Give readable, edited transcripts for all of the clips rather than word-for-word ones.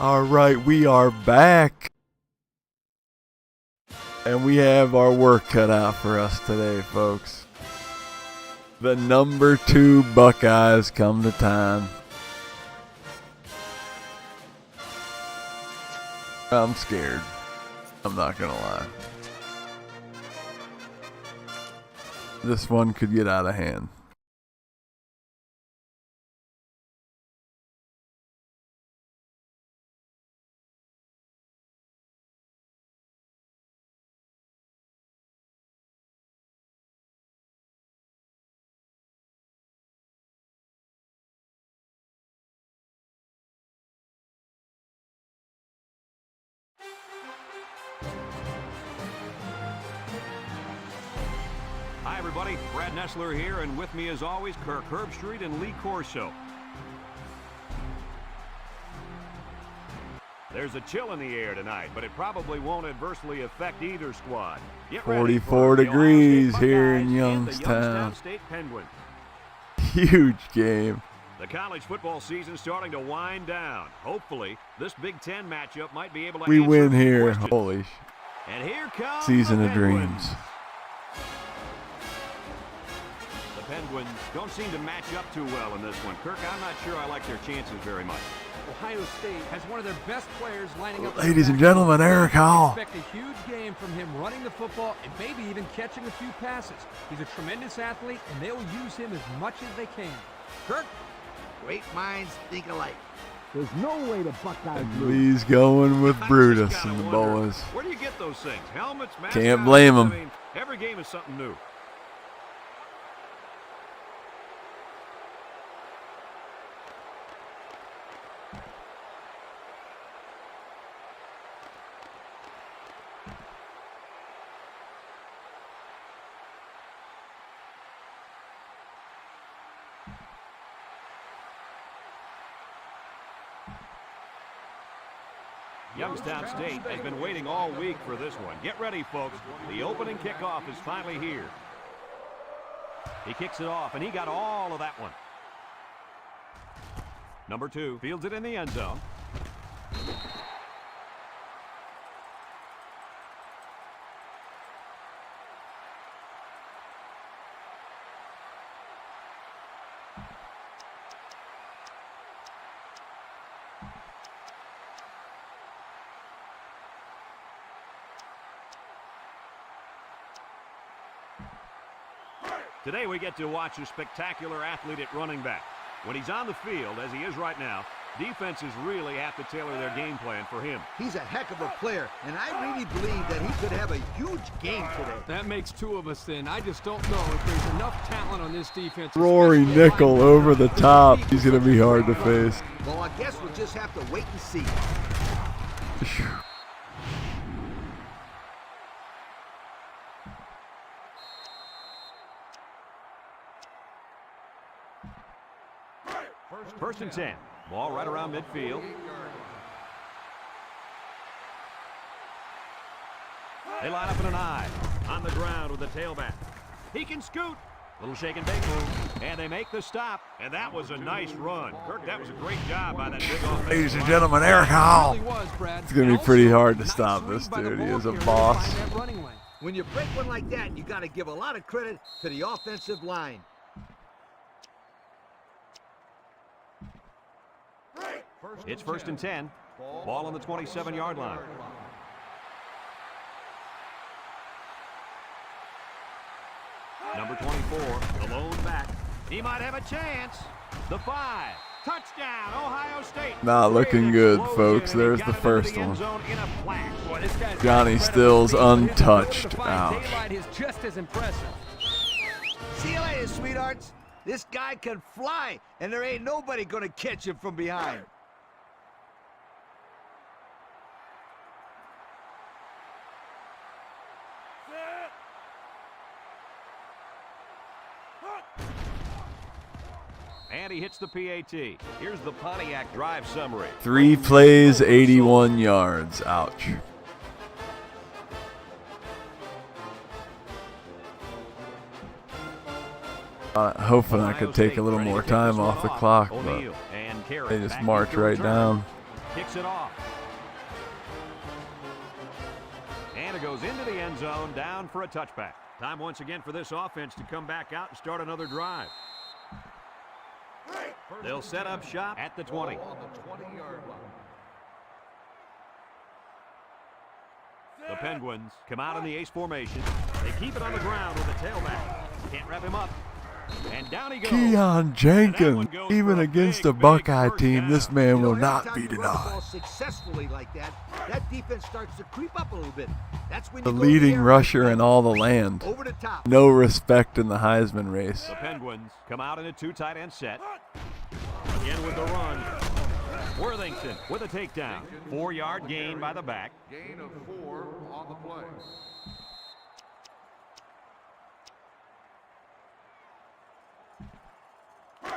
All right, we are back. And we have our work cut out for us today, folks. The number 2 Buckeyes come to town. I'm scared. I'm not going to lie. This one could get out of hand. Hi, everybody. Brad Nessler here, and with me, as always, Kirk Herbstreit and Lee Corso. There's a chill in the air tonight, but it probably won't adversely affect either squad. Get 44 degrees here in Youngstown. State Penguins. Huge game. The college football season starting to wind down. Hopefully, this Big Ten matchup might be able to We answer win some here. questions. Holy And here comes season the of Penguins. dreams. The Penguins don't seem to match up too well in this one. Kirk, I'm not sure I like their chances very much. Ohio State has one of their best players lining up. Ladies and gentlemen, Eric Hall. Expect a huge game from him running the football and maybe even catching a few passes. He's a tremendous athlete, and they'll use him as much as they can. Kirk? Great minds think alike. There's no way the Buckeyes lose. Lee's going with I Brutus just and gotta the wonder, boys. Where do you get those things? Helmets, mascots? Can't blame 'em. I mean, every game is something new. Youngstown State has been waiting all week for this one. Get ready, folks. The opening kickoff is finally here. He kicks it off, and he got all of that one. Number 2 fields it in the end zone. Today we get to watch a spectacular athlete at running back. When he's on the field, as he is right now, defenses really have to tailor their game plan for him. He's a heck of a player, and I really believe that he could have a huge game today. That makes 2 of us then. I just don't know if there's enough talent on this defense. Rory especially Nickel linebacker. over the top. He's going to be hard to face. Well, I guess we'll just have to wait and see. First and 10. Ball right around midfield. They line up in an I. On the ground with the tailback. He can scoot. Little shake and bake move. And they make the stop. And that was a nice run. Kirk, that was a great job by that big offensive Ladies and line. gentlemen, Eric Hall. It really was, Brad. It's going to be And pretty also, hard to nice stop swing this by the dude. He ball is a carrier to boss. find that running lane. When you break one like that, you got to give a lot of credit to the offensive line. It's first and 10. Ball on the 27-yard line. Number 24, the lone back. He might have a chance. The 5. Touchdown, Ohio State. Not looking good, folks. There's the first one. Johnny Stills untouched. Ouch. Daylight is just as impressive. See you later, sweethearts. This guy can fly, and there ain't nobody going to catch him from behind. And he hits the PAT. Here's the Pontiac drive summary. 3 plays, 81 yards. Ouch. Hoping I could take a little more time off the clock, but they just march right down. Kicks it off. And it goes into the end zone, down for a touchback. Time once again for this offense to come back out and start another drive. They'll set up shop at the 20. The Penguins come out in the ace formation. They keep it on the ground with the tailback. Can't wrap him up. And down he goes. Keon Jenkins, even against a Buckeye team, this man will not be Run the denied. ball successfully like that, that defense starts to creep up a little bit. That's when The you go to the leading air. rusher in all the land. Over the top. No respect in the Heisman race. The Penguins come out in a 2 tight end set. Again with the run. Worthington with a takedown. 4-yard gain by the back. Gain of 4 on the play.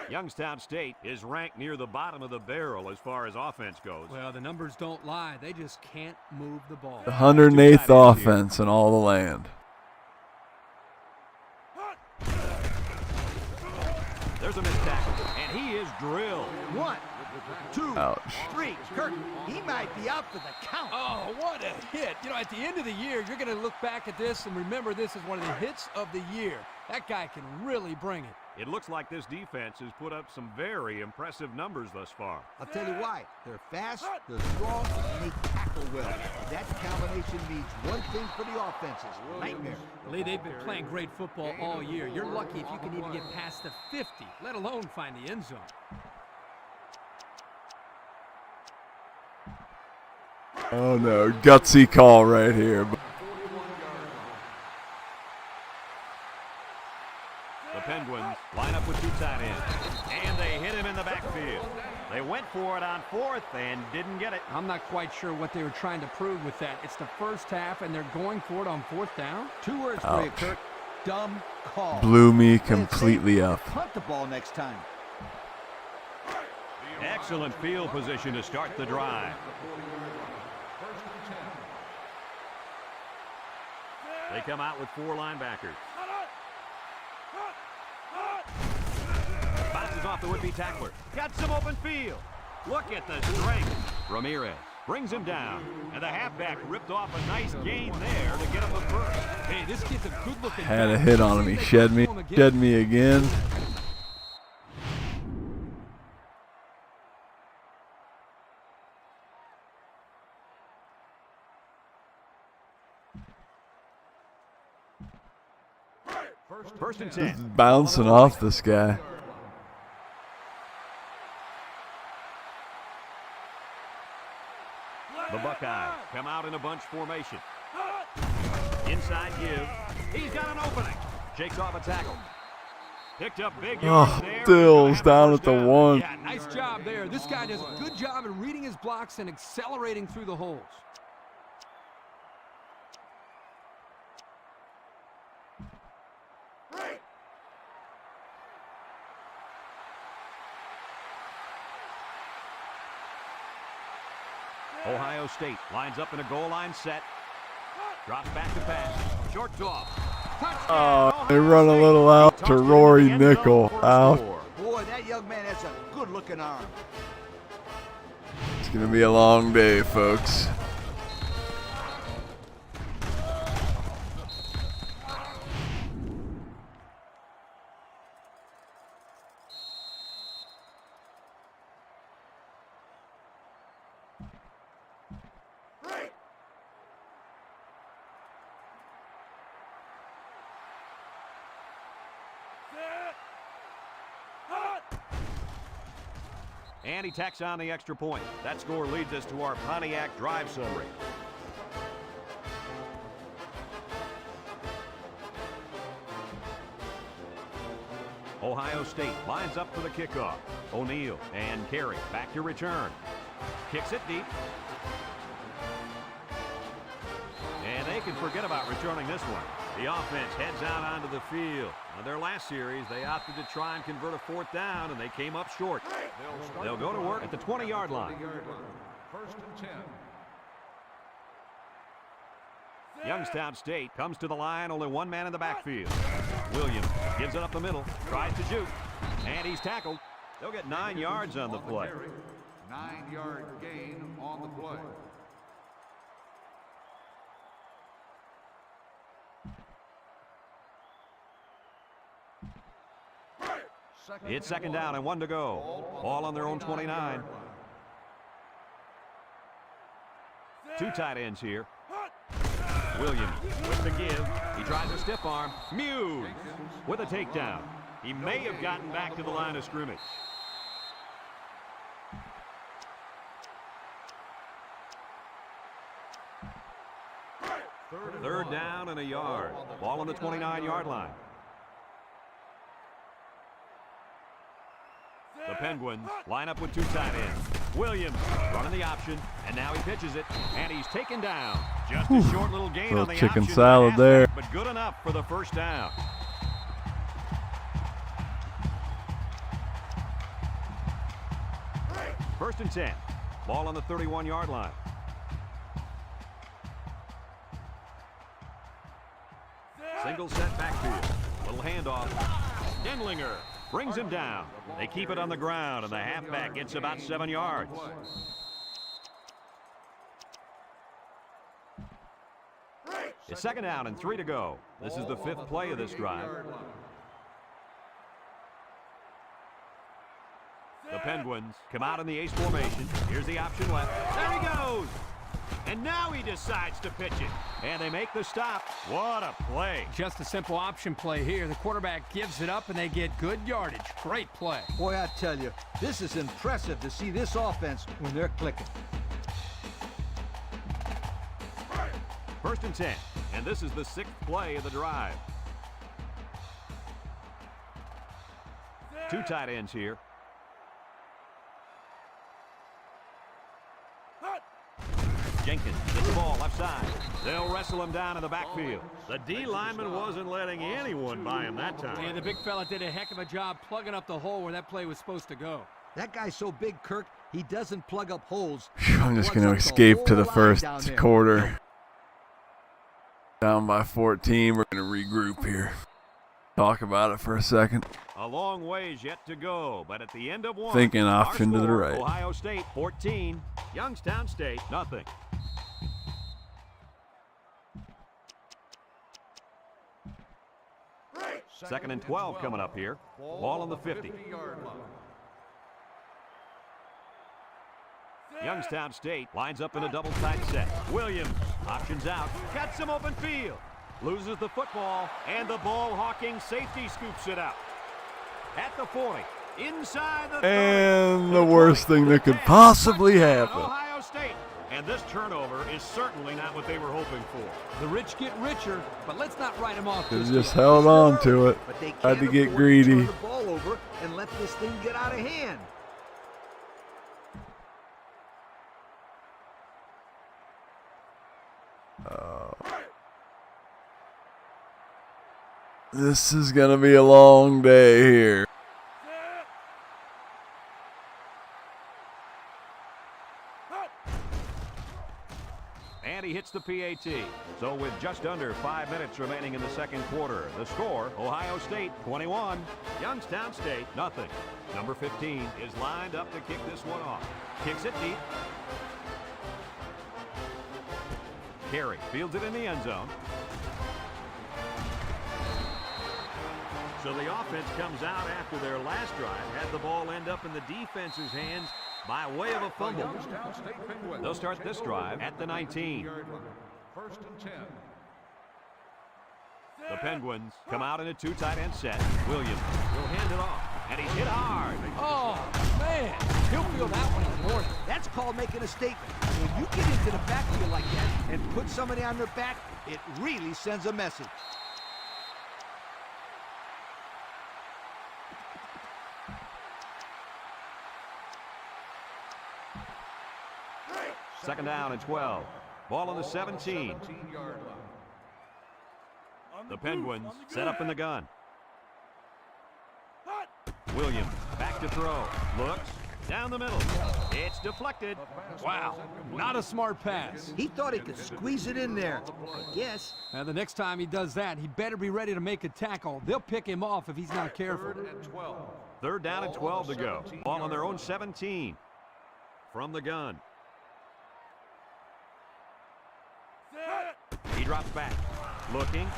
Youngstown State is ranked near the bottom of the barrel as far as offense goes. Well, the numbers don't lie. They just can't move the ball. The 108th offense in all the land. There's a missed tackle, and he is drilled. 1, 2, Ouch. 3. Kirk, he might be out for the count. Oh, what a hit. You know, at the end of the year, you're going to look back at this and remember this is one of the hits of the year. That guy can really bring it. It looks like this defense has put up some very impressive numbers thus far. I'll tell you why. They're fast, they're strong, and they tackle well. That combination means one thing for the offenses. Nightmare. Lee, they've been playing great football all year. You're lucky if you can even get past the 50, let alone find the end zone. Oh no, gutsy call right here. The Penguins line up with 2 tight ends, and they hit him in the backfield. They went for it on 4th and didn't get it. I'm not quite sure what they were trying to prove with that. It's the first half, and they're going for it on 4th down. 2 words for you, Kirk. Dumb call. Blew me completely up. Punt the ball next time. Excellent field position to start the drive. They come out with 4 linebackers. Bounces off the would-be tackler. Got some open field. Look at the strength. Ramirez brings him down, and the halfback ripped off a nice gain there to get him the first. Hey, this kid's a good-looking guy. Had a hit on him. He shed me again. First and 10. Bouncing off this guy. The Buckeyes come out in a bunch formation. Inside give. He's got an opening. Shakes off a tackle. Picked up big yards there. Dills down at the 1. Yeah, nice job there. This guy does a good job in reading his blocks and accelerating through the holes. Ohio State lines up in a goal line set. Drops back to pass. Short toss. Oh, they run a little out to Rory Nickel. Out. Boy, that young man has a good-looking arm. It's going to be a long day, folks. And he tacks on the extra point. That score leads us to our Pontiac drive summary. Ohio State lines up for the kickoff. O'Neal and Carey back to return. Kicks it deep. And they can forget about returning this one. The offense heads out onto the field. On their last series, they opted to try and convert a 4th down, and they came up short. They'll go to work at the 20-yard line. First and 10. Youngstown State comes to the line, only 1 man in the backfield. Williams gives it up the middle, tries to juke, and he's tackled. They'll get 9 yards on the play. 9-yard gain on the play. It's second down and 1 to go. Ball on their own 29. Two tight ends here. Williams with the give. He tries a stiff arm. Muse with a takedown. He may have gotten back to the line of scrimmage. Third down and a yard. Ball on the 29-yard line. The Penguins line up with two tight ends. Williams running the option, and now he pitches it, and he's taken down. Just a short little gain on the chicken option salad halfback, there. but good enough for the first down. First and 10. Ball on the 31-yard line. Single set backfield. Little handoff. Denlinger brings him down. They keep it on the ground, and the halfback gets about 7 yards. It's second down and 3 to go. This is the 5th play of this drive. The Penguins come out in the ace formation. Here's the option left. There he goes! And now he decides to pitch it. And they make the stop. What a play. Just a simple option play here. The quarterback gives it up, and they get good yardage. Great play. Boy, I tell you, this is impressive to see this offense when they're clicking. First and 10. And this is the 6th play of the drive. Two tight ends here. Jenkins gets the ball left side. They'll wrestle him down in the backfield. The D lineman wasn't letting anyone by him that time. And the big fella did a heck of a job plugging up the hole where that play was supposed to go. That guy's so big, Kirk, he doesn't plug up holes. I'm just Plugs going to up escape to the whole line first down there. quarter. Down by 14. We're going to regroup here. Talk about it for a second. A long ways yet to go, but at the end of one, Thinking option to the score, right. Ohio State 14, Youngstown State nothing. Second and 12 coming up here. Ball on the 50. 50-yard line. Youngstown State lines up in a double tight set. Williams options out, got some open field, loses the football, and the ball-hawking safety scoops it out. At the 40, inside the 30. And the worst thing that could possibly happen. Ohio State. And this turnover is certainly not what they were hoping for. The rich get richer, but let's not write them off. They This just game. held on to it. But they can't Had to get afford greedy. turn the ball over and let this thing get out of hand. This is going to be a long day here. And he hits the PAT. So with just under 5 minutes remaining in the second quarter, the score, Ohio State 21, Youngstown State nothing. Number 15 is lined up to kick this one off. Kicks it deep. Carey fields it in the end zone. So the offense comes out after their last drive, had the ball end up in the defense's hands by way of a fumble. Youngstown State Penguins. They'll start this drive at the 19. 50-yard line. First and 10. The Penguins come out in a two tight end set. Williams will hand it off, and he's hit hard. Oh, man. He'll feel that one in the morning. That's called making a statement. When you get into the backfield like that and put somebody on their back, it really sends a message. Second down and 12. Ball on the 17. 17-yard line. The Penguins set up in the gun. Williams back to throw. Looks down the middle. It's deflected. Wow. Not a smart pass. He thought he could squeeze it in there. I guess. Now, the next time he does that, he better be ready to make a tackle. They'll pick him off if he's not careful. Third and 12. Third down and 12 to go. Ball on their own 17. from the gun. He drops back. Looking.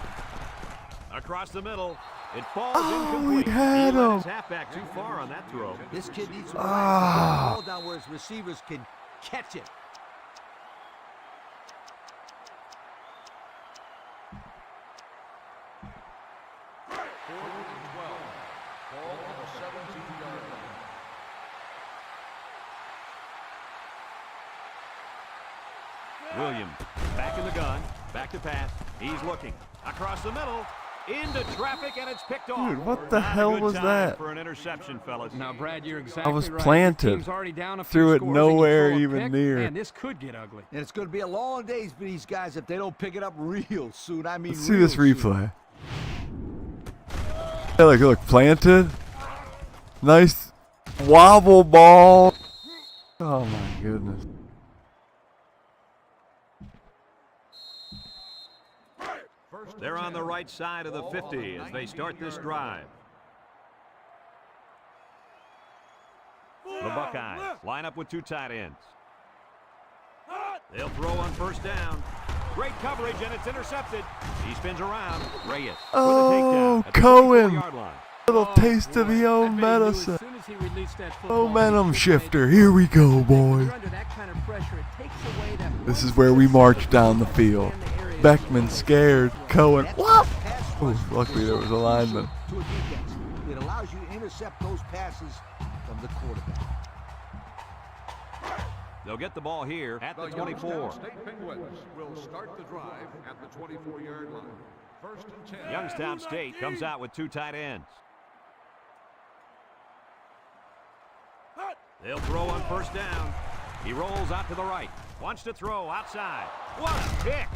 Across the middle. It falls incomplete. He had let him. his halfback too far on that throw. This kid needs to relax and get the ball down where his receivers can catch it. Fourth and 12. Ball on the 17-yard line. Williams back in the gun. Back to pass. He's looking. Across the middle. Into traffic, and it's picked off. Dude, what the Not a hell good was time that? For an interception, fellas. Now, Brad, you're exactly I was right. planted. The team's already down a few Threw it scores, and you nowhere throw a even pick, near. Man, this could get ugly. And it's going to be a long day for these guys if they don't pick it up real soon. I mean, Let's see real this soon. replay. Hey, look, planted. Nice wobble ball. Oh my goodness. They're on the right side of the 50 as they start this drive. The Buckeyes line up with two tight ends. They'll throw on first down. Great coverage, and it's intercepted. He spins around. Reyes Oh, with a takedown at the Cohen. 24-yard line. Little taste of the old That baby knew medicine. as soon as he released that football, Momentum he was shifter. made. Here we go, When boys. you're under that kind of pressure, it takes away that This one is where we split march second down the to field. understand the area. Beckman scared. Cohen. That's What? pass Oh, rush luckily there was a so lineman. crucial to a defense. It allows you to intercept those passes from the quarterback. They'll get the ball here at the 24. Youngstown State Penguins will start the drive at the 24-yard line. First and 10. Youngstown State comes out with two tight ends. They'll throw on first down. He rolls out to the right. Wants to throw outside. What a pick!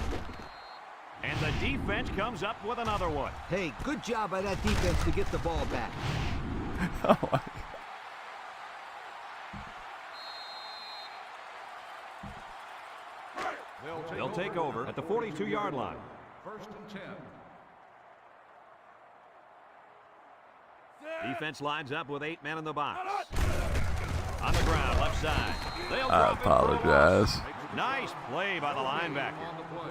And the defense comes up with another one. Hey, good job by that defense to get the ball back. Oh my. They'll take over at the 42-yard line. First and 10. Defense lines up with 8 men in the box. On the ground, left side. They'll I drop it for a loss. apologize. Nice play by the linebacker. On the play.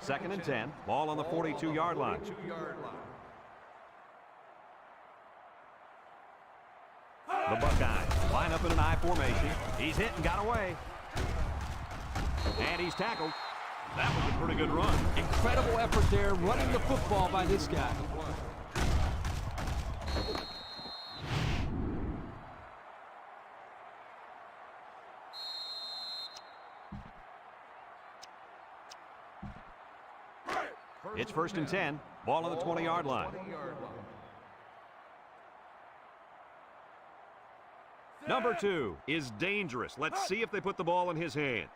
Second and 10. Ball on the 42-yard line. 42-yard line. The Buckeyes line up in an I formation. He's hit and got away. And he's tackled. That was a pretty good run. Incredible effort there, running the football by this guy. It's first and 10. Ball on the 20-yard line. 20-yard line. Number 2 is dangerous. Let's see if they put the ball in his hands.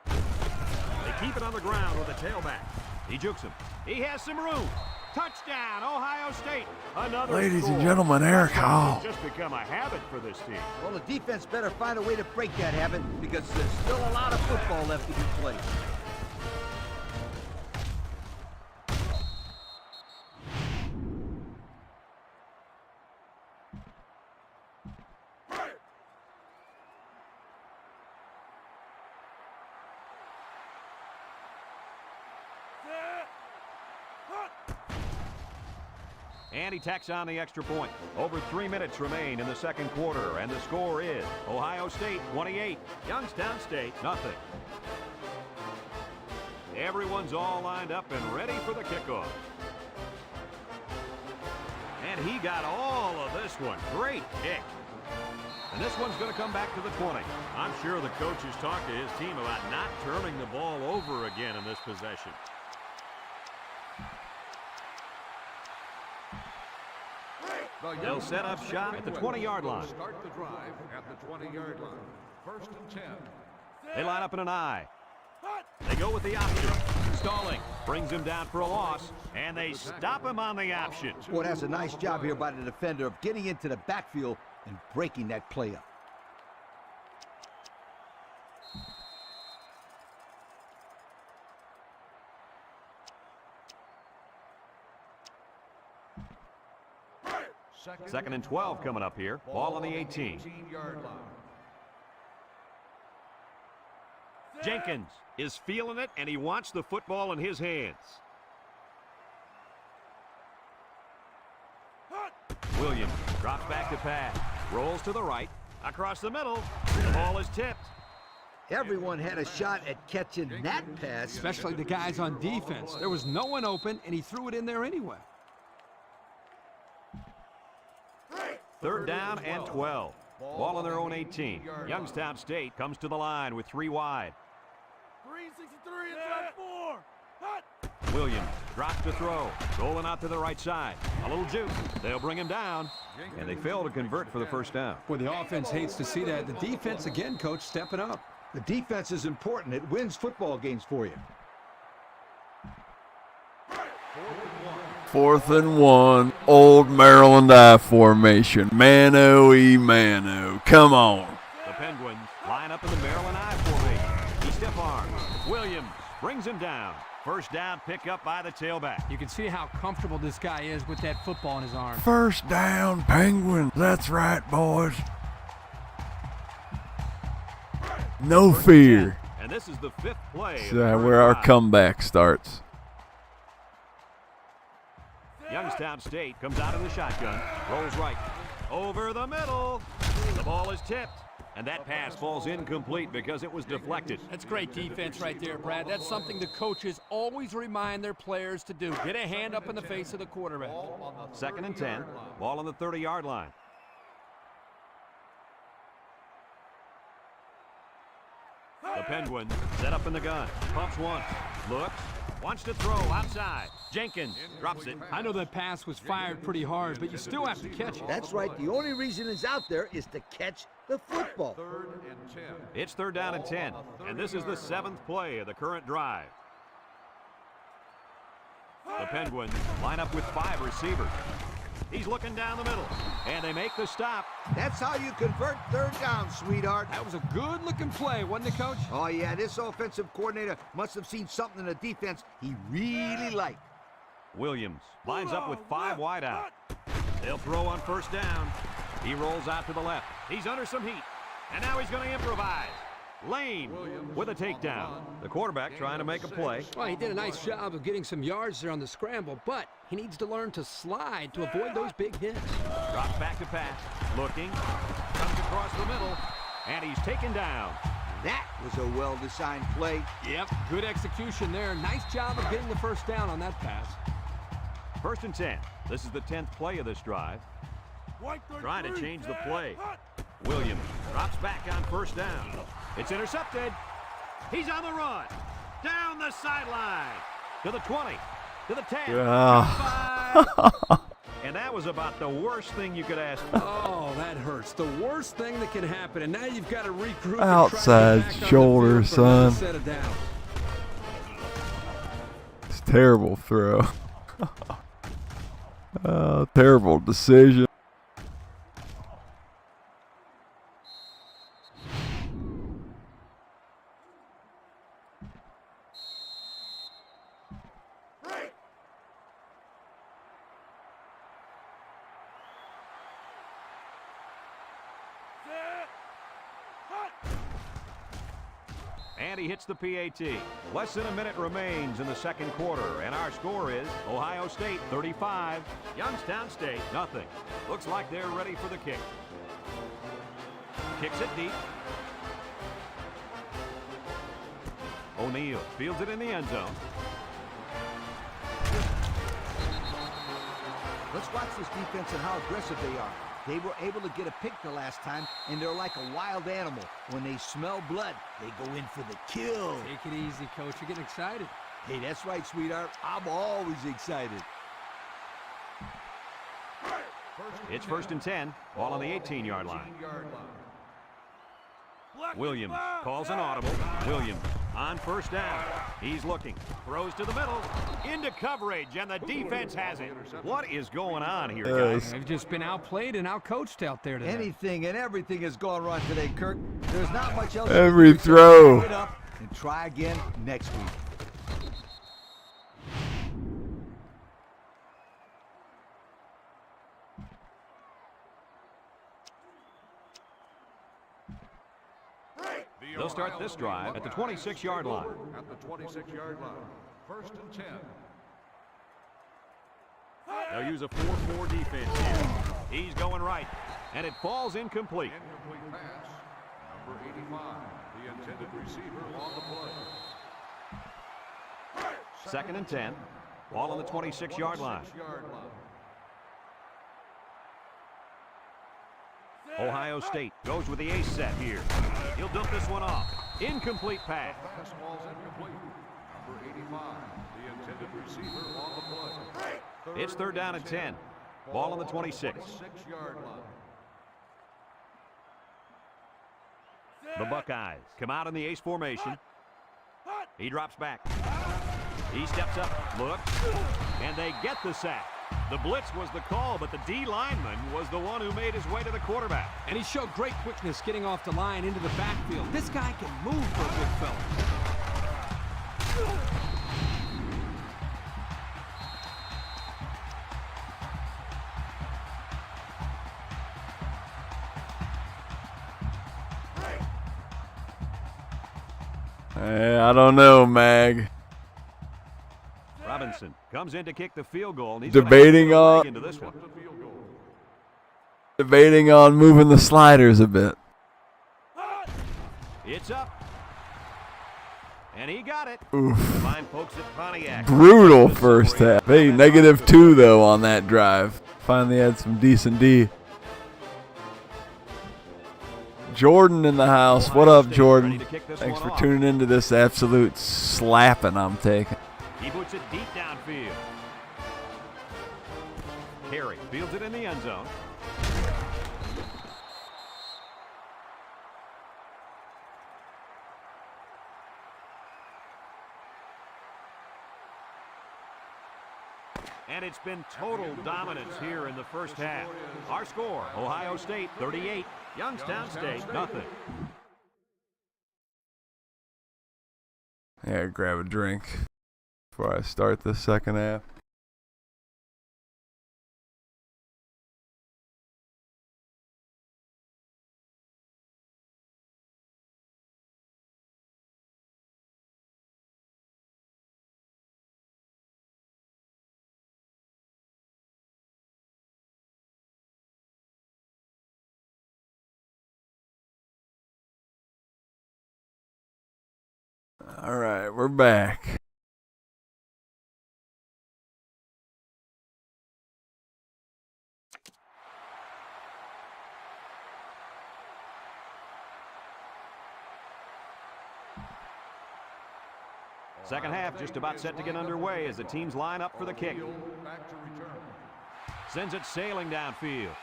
They keep it on the ground with a tailback. He jukes him. He has some room. Touchdown, Ohio State. Another Ladies and score. gentlemen, Eric Hall. It's just become a habit for this team. Well, the defense better find a way to break that habit because there's still a lot of football left to be played. And he tacks on the extra point. Over 3 minutes remain in the second quarter, and the score is Ohio State 28, Youngstown State nothing. Everyone's all lined up and ready for the kickoff. And he got all of this one. Great kick. And this one's going to come back to the 20. I'm sure the coach has talked to his team about not turning the ball over again in this possession. They'll set up shop at the 20-yard line. Start the drive at the 20-yard line. First and 10. They line up in an I. They go with the option. Stalling brings him down for a loss, and they stop him on the option. Boy, that's a nice job here by the defender of getting into the backfield and breaking that play up. Second and 12 coming up here. Ball on the 18. 18-yard line. Jenkins is feeling it, and he wants the football in his hands. Williams drops back to pass. Rolls to the right. Across the middle. The ball is tipped. Everyone had a shot at catching that pass. Especially the guys on defense. There was no one open, and he threw it in there anyway. Third down and 12. Ball on their own 18. Youngstown State comes to the line with 3 wide. 363 inside 4. Hot. Williams drops to throw. Rolling out to the right side. A little juke. They'll bring him down. And they fail to convert for the first down. Well, the offense hates to see that. The defense, again, coach, stepping up. The defense is important. It wins football games for you. 4th and 1. Old Maryland I formation. Mano-y-mano. Come on. The Penguins line up in the Maryland I formation. He stiff arms. Williams brings him down. First down, pick up by the tailback. You can see how comfortable this guy is with that football in his arm. First down, Penguins. That's right, boys. No fear. And this is the 5th play. That's where our comeback starts. Youngstown State comes out of the shotgun. Rolls right. Over the middle. The ball is tipped. And that pass falls incomplete because it was deflected. That's great defense right there, Brad. That's something the coaches always remind their players to do. Get a hand up in the face of the quarterback. Second and 10. Ball on the 30-yard line. The Penguins set up in the gun. Pumps once. Looks. Wants to throw outside. Jenkins drops it. I know that pass was fired pretty hard, but you still have to catch it. That's right. The only reason it's out there is to catch the football. 3rd and 10. It's third down and 10. And this is the 7th play of the current drive. The Penguins line up with 5 receivers. He's looking down the middle. And they make the stop. That's how you convert third down, sweetheart. That was a good-looking play, wasn't it, Coach? Oh, yeah, this offensive coordinator must have seen something in the defense he really liked. Williams lines up with 5 wide out. They'll throw on first down. He rolls out to the left. He's under some heat. And now he's going to improvise. Lane with a takedown. The quarterback trying to make a play. Well, he did a nice job of getting some yards there on the scramble, but he needs to learn to slide to avoid those big hits. Drops back to pass. Looking. Comes across the middle. And he's taken down. That was a well-designed play. Yep, good execution there. Nice job of getting the first down on that pass. First and 10. This is the 10th play of this drive. Trying to change the play. Williams drops back on first down. It's intercepted. He's on the run. Down the sideline. To the 20. To the 10. Yeah. And that was about the worst thing you could ask for. Oh, that hurts. The worst thing that can happen. And now you've got to regroup. Outside and try to get back on the shoulder, field for another son. set of downs. It's a terrible throw. Terrible decision. And he hits the PAT. Less than a minute remains in the second quarter, and our score is Ohio State 35, Youngstown State nothing. Looks like they're ready for the kick. Kicks it deep. O'Neal fields it in the end zone. Let's watch this defense and how aggressive they are. They were able to get a pick the last time, and they're like a wild animal. When they smell blood, they go in for the kill. Take it easy, Coach. You're getting excited. Hey, that's right, sweetheart. I'm always excited. It's first and 10. Ball on the 18-yard line. Williams calls an audible. Williams on first down. He's looking. Throws to the middle. Into coverage, and the defense has it. What is going on here, guys? They've just been outplayed and outcoached out there today. Anything and everything has gone wrong today, Kirk. There's not much else. Every to do. throw. Pick it up and try again next week. They'll start this drive at the 26-yard line. At the 26-yard line. First and 10. They'll use a 4-4 defense here. He's going right, and it falls incomplete. Incomplete pass. Number 85, the intended receiver on the play. Second and 10. Ball on the 26-yard line. Ohio State goes with the ace set here. He'll dump this one off. Incomplete pass. Fastball's incomplete. Number 85, the intended receiver on the play. It's third down and 10. Ball on the 26. 26-yard line. The Buckeyes come out in the ace formation. He drops back. He steps up, looks, and they get the sack. The blitz was the call, but the D lineman was the one who made his way to the quarterback. And he showed great quickness getting off the line into the backfield. This guy can move for a big fella. I don't know, Mag. Robinson comes in to kick the field goal. And he's Debating on into this one. Moving the sliders a bit. It's up. And he got it. Oof. Fine folks at Pontiac. Brutal first half. Hey, -2 though on that drive. Finally had some decent D. Jordan in the house. What up, Jordan? Thanks for tuning into this absolute slapping I'm taking. He puts it deep downfield. Carey fields it in the end zone. And it's been total dominance here in the first half. Our score, Ohio State 38, Youngstown State nothing. Yeah, grab a drink before I start the second half. All right, we're back. Second half just about set to get underway as the teams line up for the kick. Back to return. Sends it sailing downfield.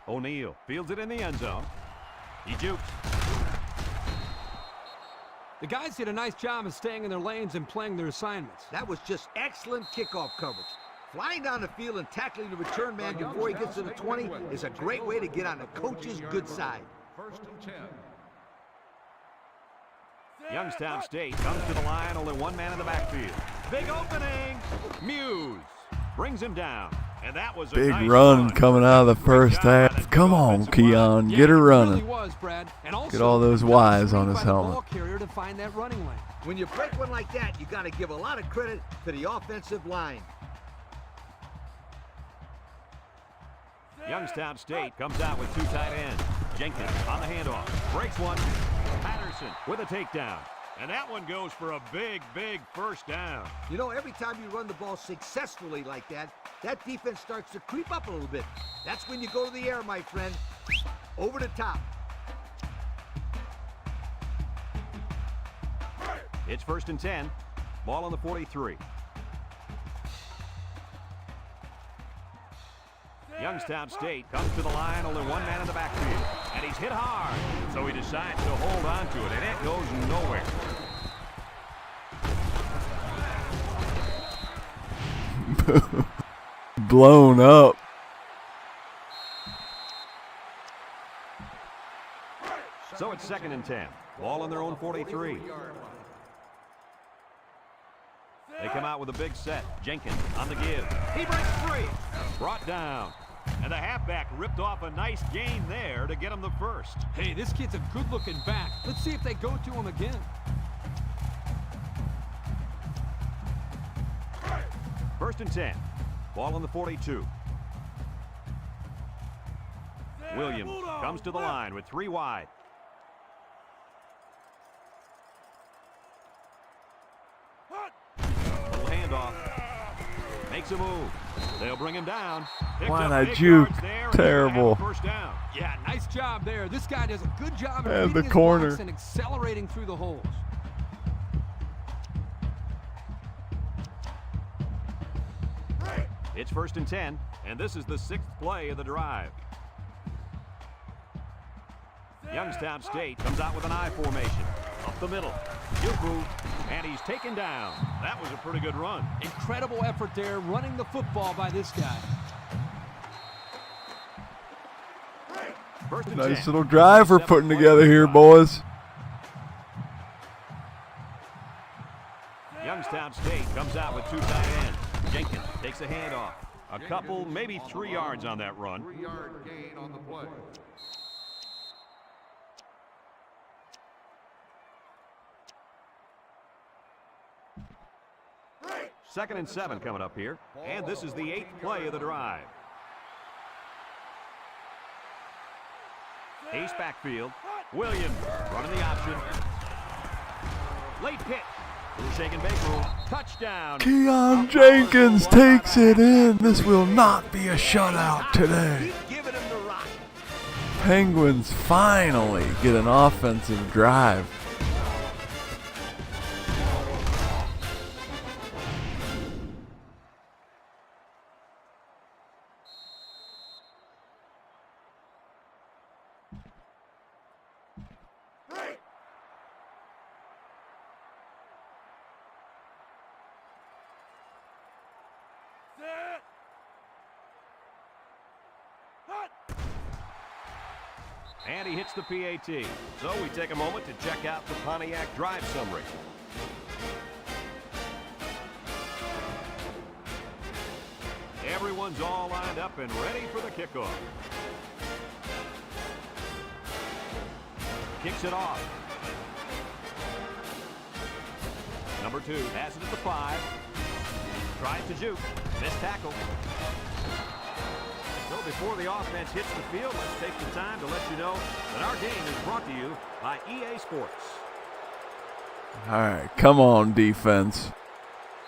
O'Neal fields it in the end zone. He jukes. The guys did a nice job of staying in their lanes and playing their assignments. That was just excellent kickoff coverage. Flying down the field and tackling the return man before he gets to the 20 is a great way to get on the coach's good side. First and 10. Youngstown State comes to the line, only one man in the backfield. Big opening. Muse brings him down. And that was a Big nice run coming out of the first half. Come on, Keon, get her running. It really was, Brad. And also, Get all those Y's on his helmet. ball carrier to find that running lane. When you break one like that, you got to give a lot of credit to the offensive line. Youngstown State comes out with two tight ends. Jenkins on the handoff. Breaks one. Patterson with a takedown. And that one goes for a big, big first down. You know, every time you run the ball successfully like that, that defense starts to creep up a little bit. That's when you go to the air, my friend. Over the top. It's first and 10. Ball on the 43. Youngstown State comes to the line, only one man in the backfield. And he's hit hard, so he decides to hold on to it, and it goes nowhere. Blown up. So it's second and 10. Ball on their own 43. They come out with a big set. Jenkins on the give. He breaks free. Brought down. And the halfback ripped off a nice gain there to get him the first. Hey, this kid's a good-looking back. Let's see if they go to him again. First and 10. Ball on the 42. Williams comes to the line with 3 wide. Little handoff. Makes a move. They'll bring him down. Why did I juke? Terrible. First down. Yeah, nice job there. This guy does a good job of And reading the his corner. blocks and accelerating through the holes. It's first and 10, and this is the 6th play of the drive. Youngstown State comes out with an I formation. Up the middle. Good move, and he's taken down. That was a pretty good run. Incredible effort there running the football by this guy. First and Nice 10. little drive we're putting together here, boys. Youngstown State comes out with 2 tight ends. Jenkins takes a handoff. A couple, maybe 3 yards on that run. 3-yard gain on the play. Second and 7 coming up here. And this is the 8th play of the drive. Ace backfield. Williams running the option. Late pitch. Little shake and bake rule. Touchdown. Keon Jenkins takes it in. This will not be a shutout today. Keep giving him the rock. Penguins finally get an offensive drive. And he hits the PAT. So we take a moment to check out the Pontiac drive summary. Everyone's all lined up and ready for the kickoff. Kicks it off. Number 2 has it at the 5. Tries to juke. Missed tackle. So before the offense hits the field, let's take the time to let you know that our game is brought to you by EA Sports. All right, come on, defense.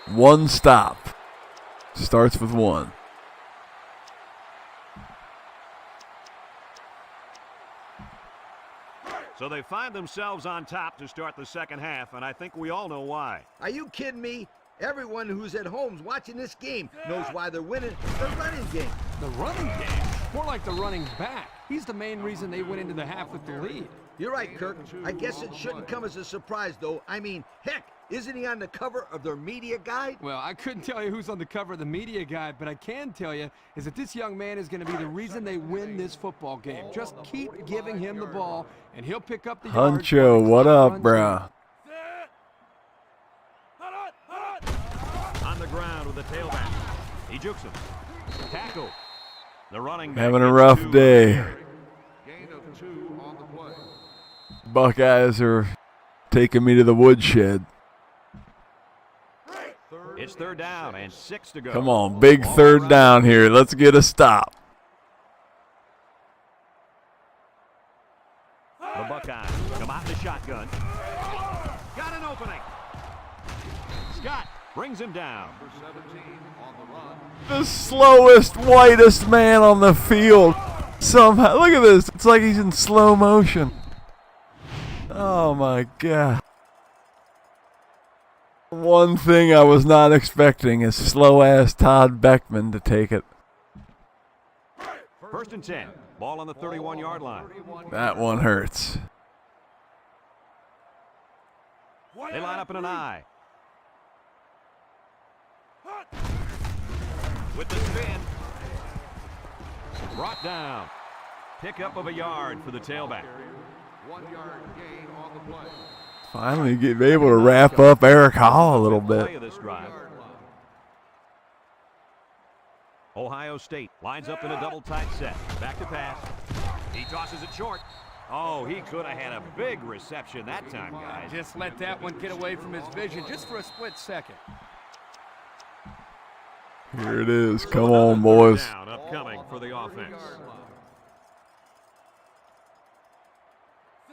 One stop. Starts with 1. So they find themselves on top to start the second half, and I think we all know why. Are you kidding me? Everyone who's at home watching this game knows why they're winning the running game. The running game? More like the running back. He's the main reason they went into the half with the lead. You're right, Kirk. I guess it shouldn't come as a surprise, though. I mean, heck, isn't he on the cover of their media guide? Well, I couldn't tell you who's on the cover of the media guide, but I can tell you is that this young man is going to be the reason they win this football game. Just keep giving him the ball, and he'll pick up the yards. Huncho, what up, bruh? On the ground with the tailback. He jukes him. Tackle. The running back Having a gets rough 2. day. Gain of 2 on the play. Buckeyes are taking me to the woodshed. It's 3rd down and 6 to go. Come on, big 3rd down here. Let's get a stop. The Buckeyes come out in the shotgun. Got an opening. Scott brings him down. Number 17 on the run. The slowest, whitest man on the field. Somehow, look at this. It's like he's in slow motion. Oh my God. One thing I was not expecting is slow-ass Todd Beckman to take it. First and 10. Ball on the 31-yard line. That one hurts. They line up in an I. With the spin. Brought down. Pickup of a yard for the tailback. 1-yard gain on the play. Finally get able to wrap up Eric Hall a little Play bit. of this drive. Ohio State lines up in a double tight set. Back to pass. He tosses it short. Oh, he could have had a big reception that time, guys. Just let that one get away from his vision just for a split second. Here it is. Come on, boys. Down upcoming for the offense.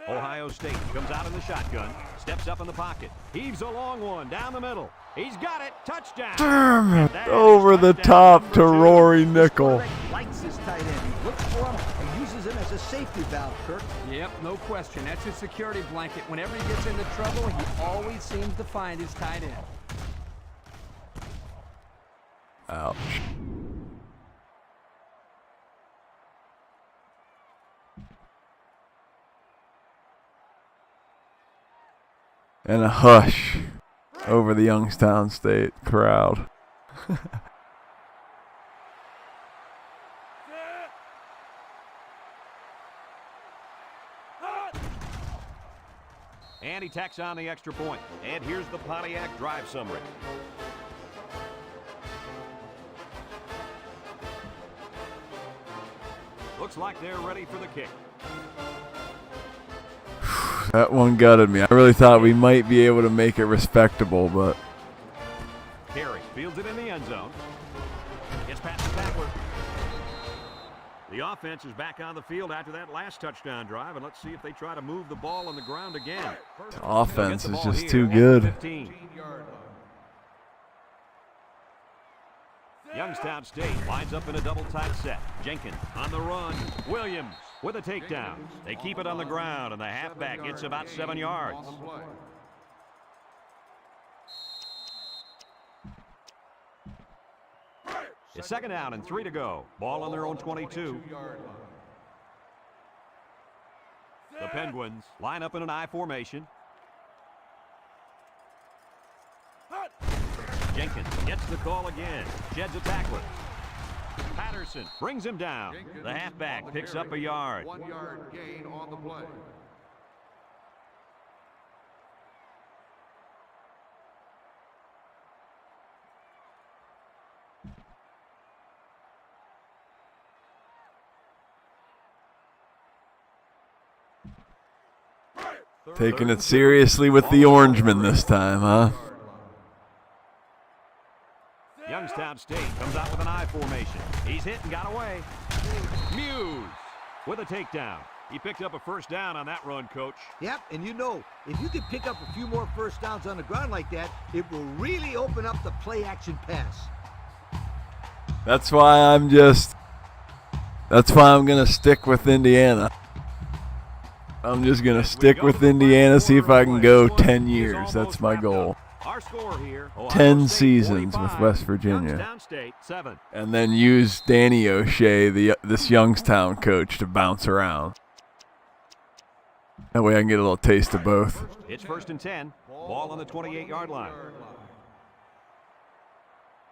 Ohio State comes out in the shotgun, steps up in the pocket, heaves a long one down the middle. He's got it. Touchdown. Damn it. Over the top to Rory Nickel. Likes his tight end. He looks for him and uses him as a safety valve, Kirk. Yep, no question. That's his security blanket. Whenever he gets into trouble, he always seems to find his tight end. Ouch. And a hush over the Youngstown State crowd. And he tacks on the extra point. And here's the Pontiac drive summary. Looks like they're ready for the kick. That one gutted me. I really thought we might be able to make it respectable, but Carey fields it in the end zone. Gets past the tackler. The offense is back on the field after that last touchdown drive, and let's see if they try to move the ball on the ground again. the offense is just Here too at good. 15. Youngstown State lines up in a double tight set. Jenkins on the run. Williams with a takedown. They keep it on the ground, and the halfback gets about 7 yards. It's second down and 3 to go. Ball on their own 22. The Penguins line up in an I formation. Jenkins gets the call again. Sheds a tackler. Patterson brings him down. The halfback picks up a yard. 1 yard gain on the play. Taking it seriously with the Orangemen this time, huh? Youngstown State comes out with an I formation. He's hit and got away. Muse with a takedown. He picked up a first down on that run, Coach. Yep, and you know, if you can pick up a few more first downs on the ground like that, it will really open up the play-action pass. That's why I'm going to stick with Indiana. I'm just going to stick with Indiana, see if I can go 10 years. That's my goal. Our score here, 10 seasons with West Virginia. Youngstown State 7. And then use Danny O'Shea, this Youngstown coach, to bounce around. That way I can get a little taste of both. It's first and 10. Ball on the 28-yard line.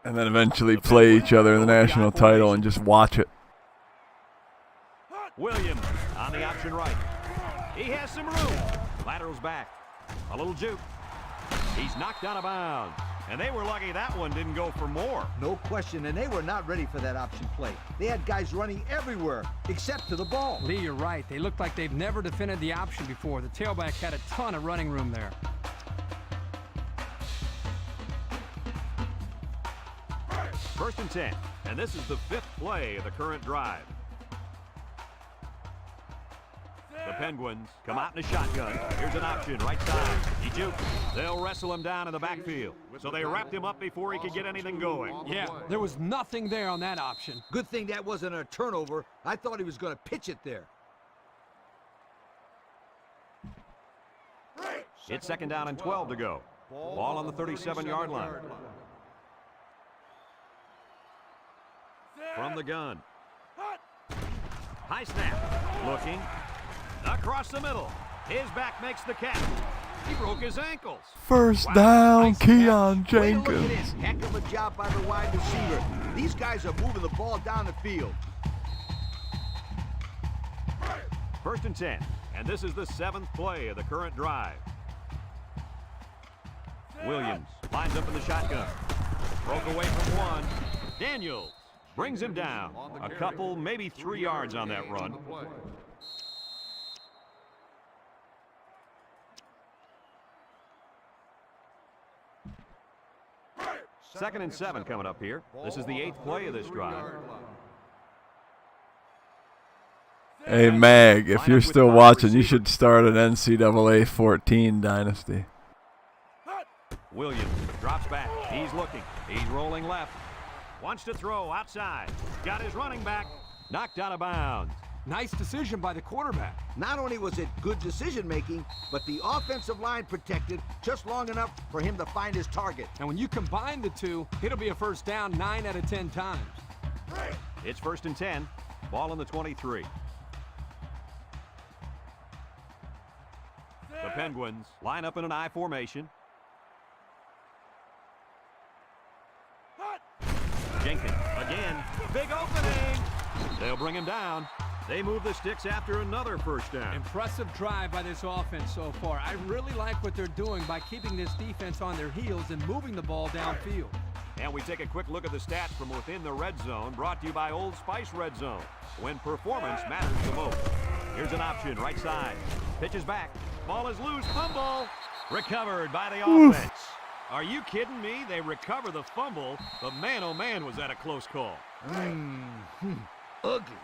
And then eventually play each other in the national title and just watch it. Williams on the option right. He has some room. Laterals back. A little juke. He's knocked out of bounds. And they were lucky that one didn't go for more. No question, and they were not ready for that option play. They had guys running everywhere except to the ball. Lee, you're right. They look like they've never defended the option before. The tailback had a ton of running room there. First and 10. And this is the 5th play of the current drive. The Penguins come out in a shotgun. Here's an option, right side. He jukes. They'll wrestle him down in the backfield. So they wrapped him up before he could get anything going. Yeah, there was nothing there on that option. Good thing that wasn't a turnover. I thought he was going to pitch it there. It's second down and 12 to go. Ball on the 37-yard line. From the gun. High snap. Looking. Across the middle. His back makes the catch. He broke his ankles. First down, Nice Keon catch. Way to look at Jenkins. this. Heck of a job by the wide receiver. These guys are moving the ball down the field. First and 10. And this is the 7th play of the current drive. Williams lines up in the shotgun. Broke away from one. Daniels Brings him down. A couple, maybe 3 yards on that run. Second and 7 coming up here. This is the 8th play of this drive. Hey, Mag, if you're still watching, you should start an NCAA 14 dynasty. Williams drops back. He's looking. He's rolling left. Wants to throw outside. Got his running back. Knocked out of bounds. Nice decision by the quarterback. Not only was it good decision-making, but the offensive line protected just long enough for him to find his target. And when you combine the two, it'll be a first down 9 out of 10 times. It's 1st and 10. Ball in the 23. The Penguins line up in an I formation. Jenkins again. Big opening. They'll bring him down. They move the sticks after another first down. Impressive drive by this offense so far. I really like what they're doing by keeping this defense on their heels and moving the ball downfield. And we take a quick look at the stats from within the red zone, brought to you by Old Spice Red Zone, when performance matters the most. Here's an option, right side. Pitches back. Ball is loose. Fumble. Recovered by the offense. Are you kidding me? They recover the fumble. But man, oh man, was that a close call. Ugly.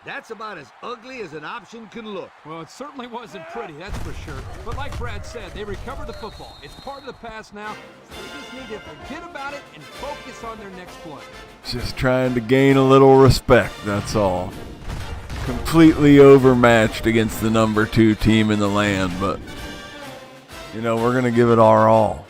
That's about as ugly as an option can look. Well, it certainly wasn't pretty, that's for sure. But like Brad said, they recovered the football. It's part of the past now. So they just need to forget about it and focus on their next play. Just trying to gain a little respect, that's all. Completely overmatched against the number 2 team in the land, but, you know, we're going to give it our all.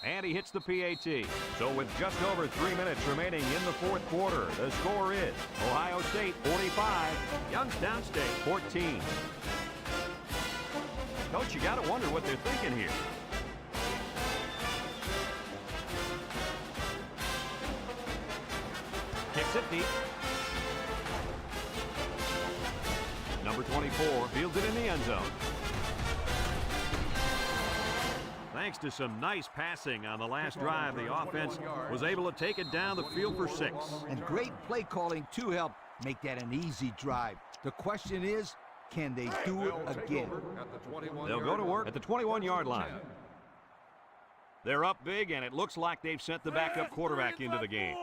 And he hits the PAT. So with just over 3 minutes remaining in the 4th quarter, the score is Ohio State 45, Youngstown State 14. Coach, you got to wonder what they're thinking here. Kicks it deep. Number 24 fields it in the end zone. Thanks to some nice passing on the last drive, the offense was able to take it down the field for 6. And great play calling to help make that an easy drive. The question is, can they do it again? They'll go to work at the 21-yard line. They're up big, and it looks like they've sent the backup quarterback into the game.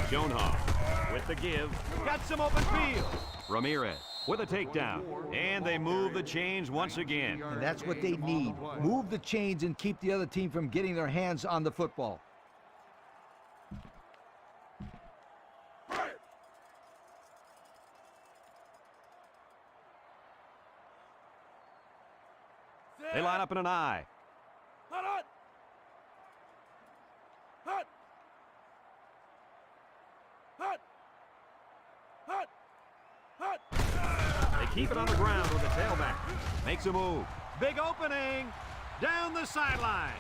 Schoenhoff with the give. Got some open field. Ramirez with a takedown. And they move the chains once again. And that's what they need. Move the chains and keep the other team from getting their hands on the football. They line up in an I. They keep it on the ground with the tailback. Makes a move. Big opening. Down the sideline.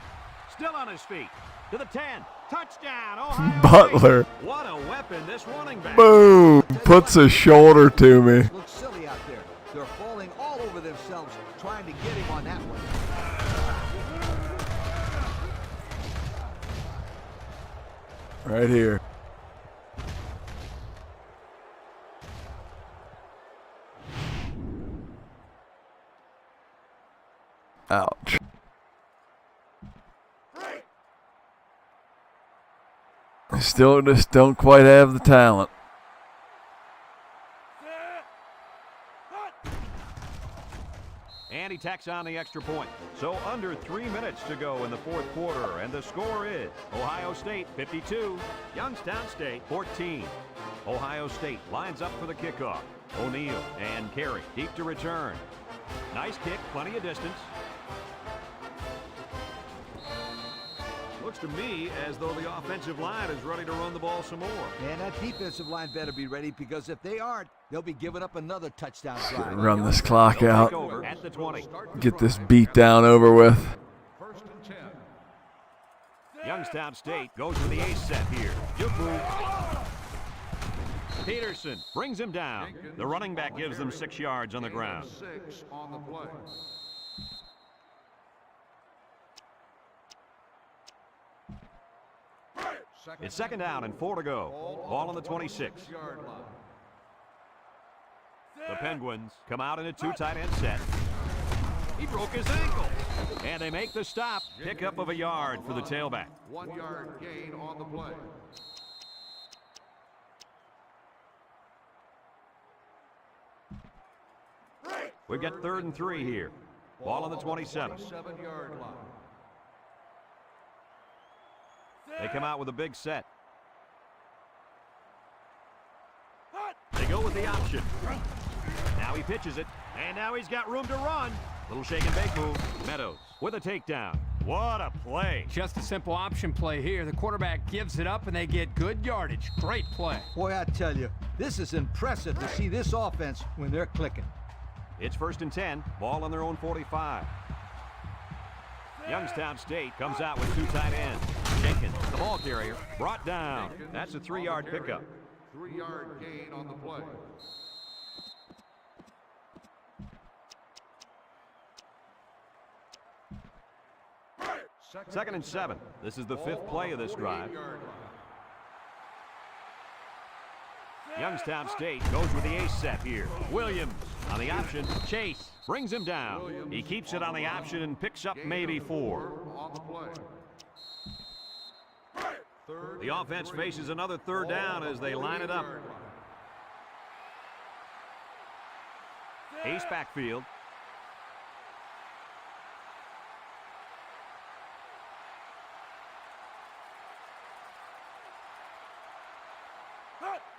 Still on his feet. To the 10. Touchdown, Ohio Butler. State. What a weapon, this running back. Boom. Puts a shoulder to me. Looks silly out there. They're falling all over themselves trying to get him on that one. Right here. Ouch. Still just don't quite have the talent. And he tacks on the extra point. So under 3 minutes to go in the 4th quarter, and the score is Ohio State 52, Youngstown State 14. Ohio State lines up for the kickoff. O'Neal and Carey deep to return. Nice kick, plenty of distance. Looks to me as though the offensive line is ready to run the ball some more. And that defensive line better be ready, because if they aren't, they'll be giving up another touchdown drive. Run this clock out. Over at the 20. Get this beat down over with. First and 10. Youngstown State goes with the ace set here. Juku. Peterson brings him down. The running back gives them 6 yards on the ground. 6 on the play. It's 2nd down and 4 to go. Ball on the 26. The Penguins come out in a 2 tight end set. He broke his ankle. And they make the stop. Pickup of a yard for the tailback. 1 yard gain on the play. We've got 3rd and 3 here. Ball on the 27. 7-yard line. They come out with a big set. They go with the option. Now he pitches it. And now he's got room to run. Little shake and bake move. Meadows with a takedown. What a play. Just a simple option play here. The quarterback gives it up and they get good yardage. Great play. Boy, I tell you, this is impressive to see this offense when they're clicking. It's 1st and 10. Ball on their own 45. Youngstown State comes out with 2 tight ends. Jenkins, the ball carrier, brought down. That's a 3-yard pickup. 3-yard gain on the play. Second and 7. This is the 5th play of this drive. Youngstown State goes with the ace set here. Williams on the option. Chase brings him down. He keeps it on the option and picks up maybe 4. The offense faces another 3rd down as they line it up. Ace backfield.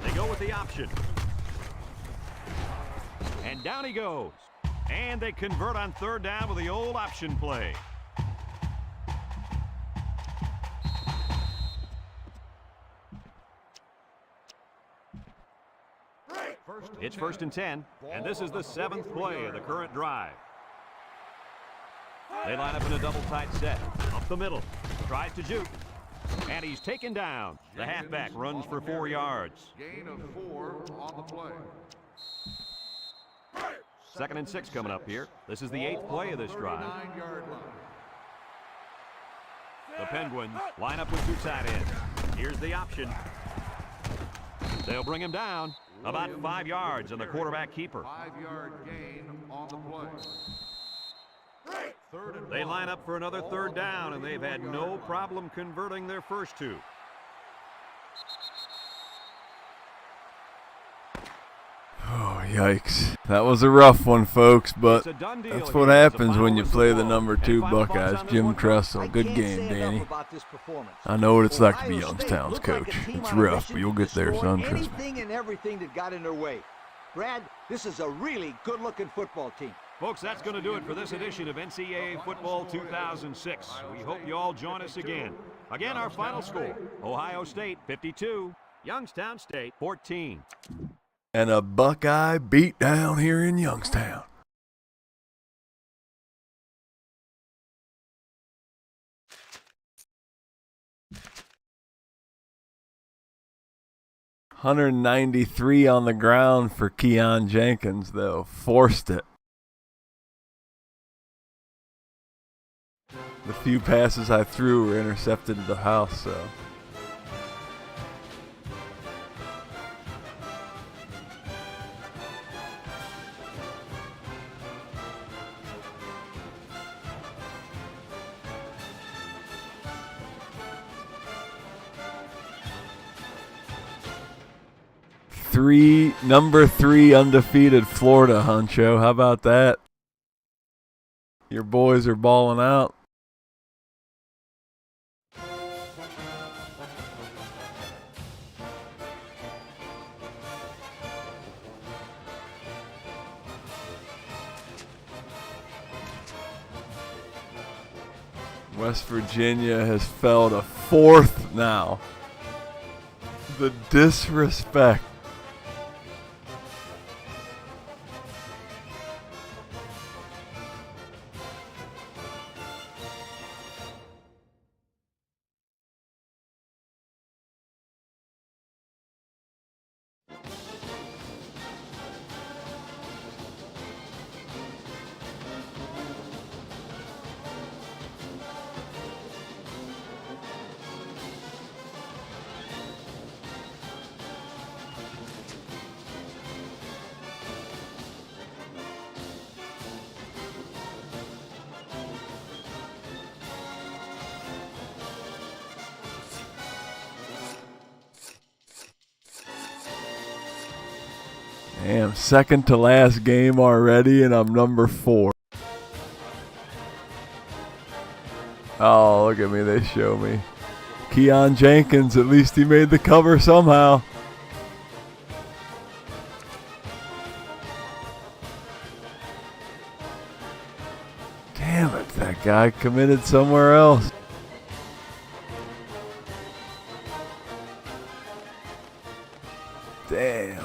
They go with the option. And down he goes. And they convert on 3rd down with the old option play. It's 1st and 10, and this is the 7th play of the current drive. They line up in a double tight set. Up the middle. Tries to juke. And he's taken down. The halfback runs for 4 yards. Gain of 4 on the play. 2nd and 6 coming up here. This is the 8th play of this drive. 9-yard line. The Penguins line up with 2 tight ends. Here's the option. They'll bring him down. About 5 yards on the quarterback keeper. 5-yard gain on the play. They line up for another 3rd down, and they've had no problem converting their first 2. Oh, yikes. That was a rough one, folks, but that's what happens when you play the number 2 Buckeyes. Jim Tressel, good game, Danny. I know what it's like to be Youngstown's coach. It's rough, but you'll get there, son, trust me. Anything and everything that got in their way. Brad, this is a really good-looking football team. Folks, that's going to do it for this edition of NCAA Football 2006. We hope you all join us again. Again, our final score, Ohio State 52, Youngstown State 14. And a Buckeye beat down here in Youngstown. $193 on the ground for Keon Jenkins, though. Forced it. The few passes I threw were intercepted at the house, so. Number 3 undefeated Florida, Huncho. How about that? Your boys are balling out. West Virginia has fell to 4th now. The disrespect. Damn, second to last game already, and I'm number 4. Oh, look at me, they show me. Keon Jenkins, at least he made the cover somehow. Damn it, that guy committed somewhere else. Damn.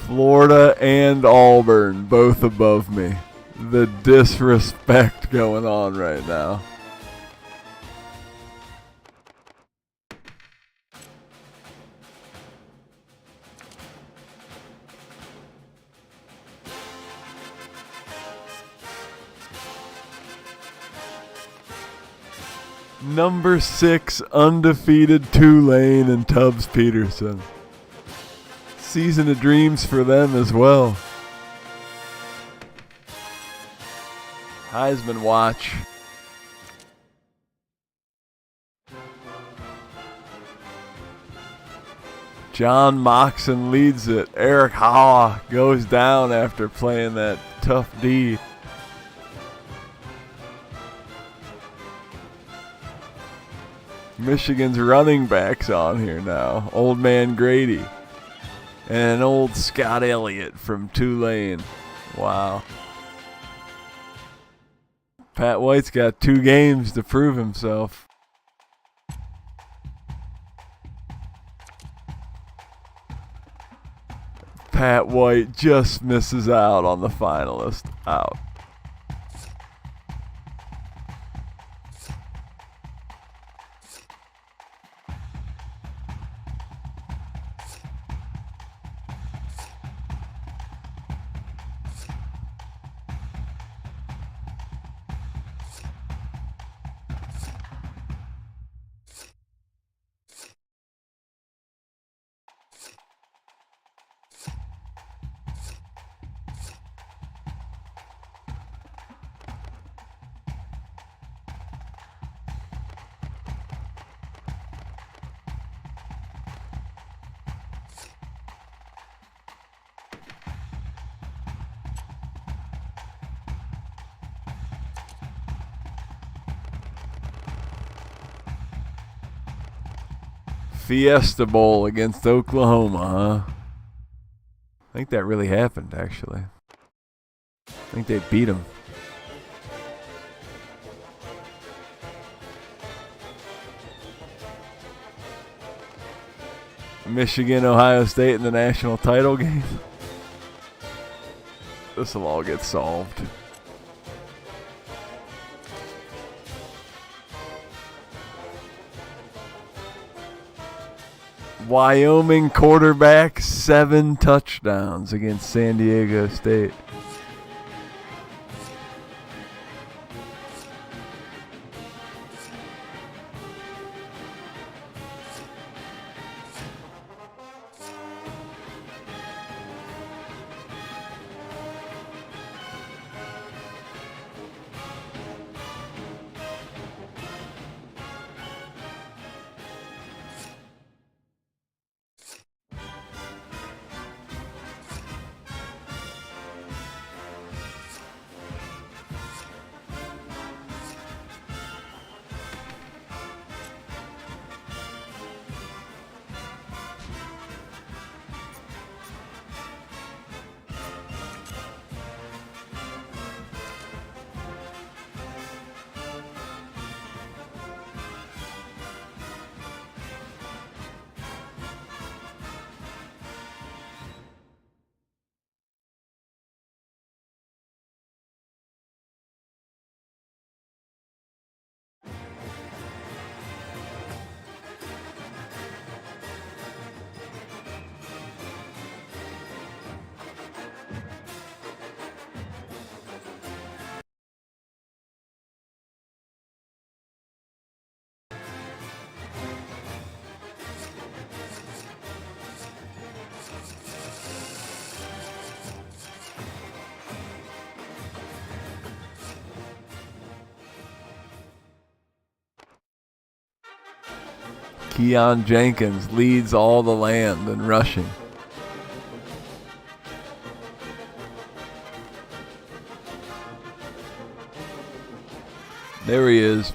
Florida and Auburn, both above me. The disrespect going on right now. Number 6 undefeated Tulane and Tubbs Peterson. Season of dreams for them as well. Heisman watch. John Moxon leads it. Eric Haw goes down after playing that tough D. Michigan's running backs on here now. Old man Grady. And old Scott Elliott from Tulane. Wow. Pat White's got 2 games to prove himself. Pat White just misses out on the finalist. Out. Fiesta Bowl against Oklahoma, huh? I think that really happened, actually. I think they beat them. Michigan, Ohio State in the national title game. This will all get solved. Wyoming quarterback, 7 touchdowns against San Diego State. Keon Jenkins leads all the land in rushing. There he is.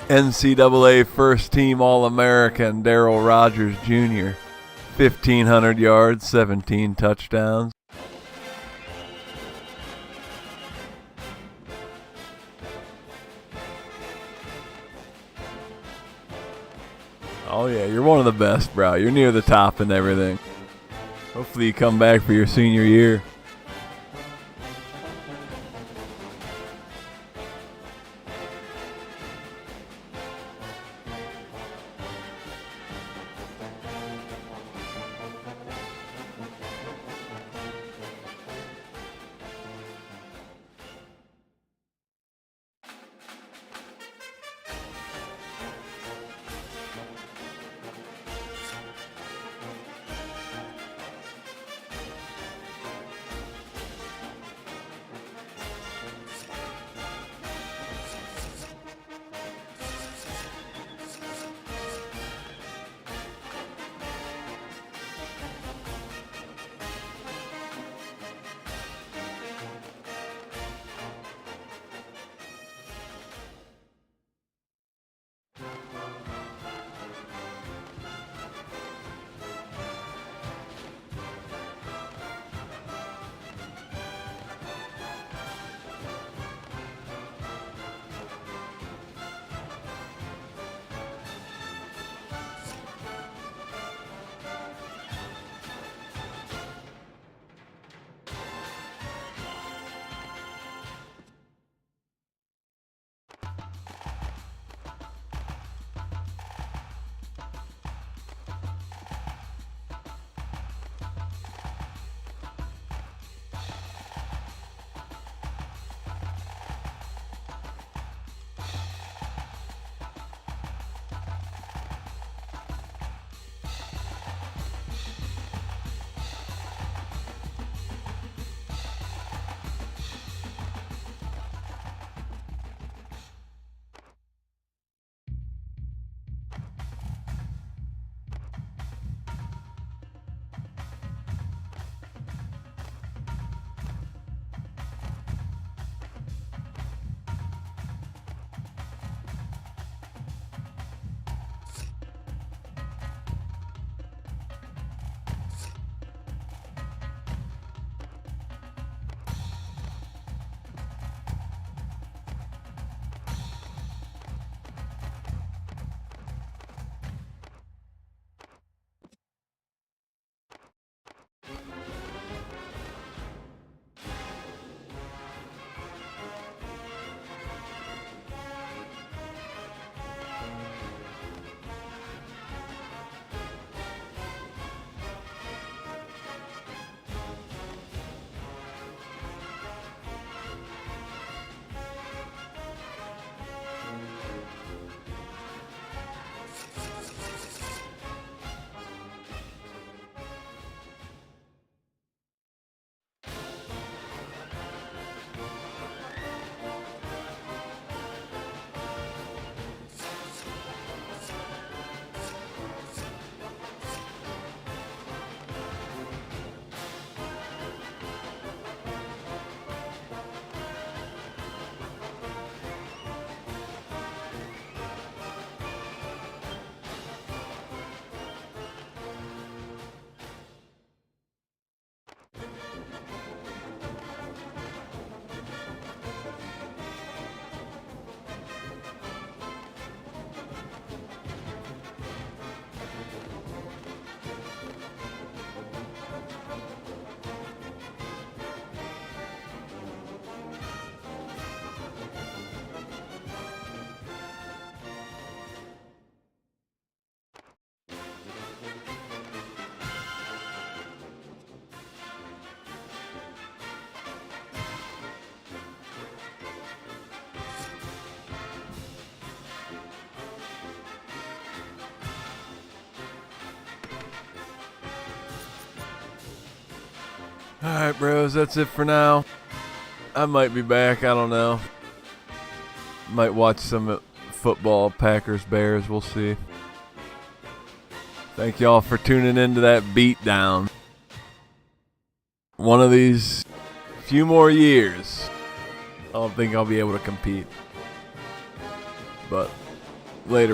NCAA first team All-American Darryl Rogers Jr. 1,500 yards, 17 touchdowns. Oh yeah, you're one of the best, bro. You're near the top and everything. Hopefully you come back for your senior year. Alright, bros, that's it for now. I might be back, I don't know. Might watch some football, Packers, Bears, we'll see. Thank y'all for tuning into that beatdown. One of these few more years, I don't think I'll be able to compete. But later.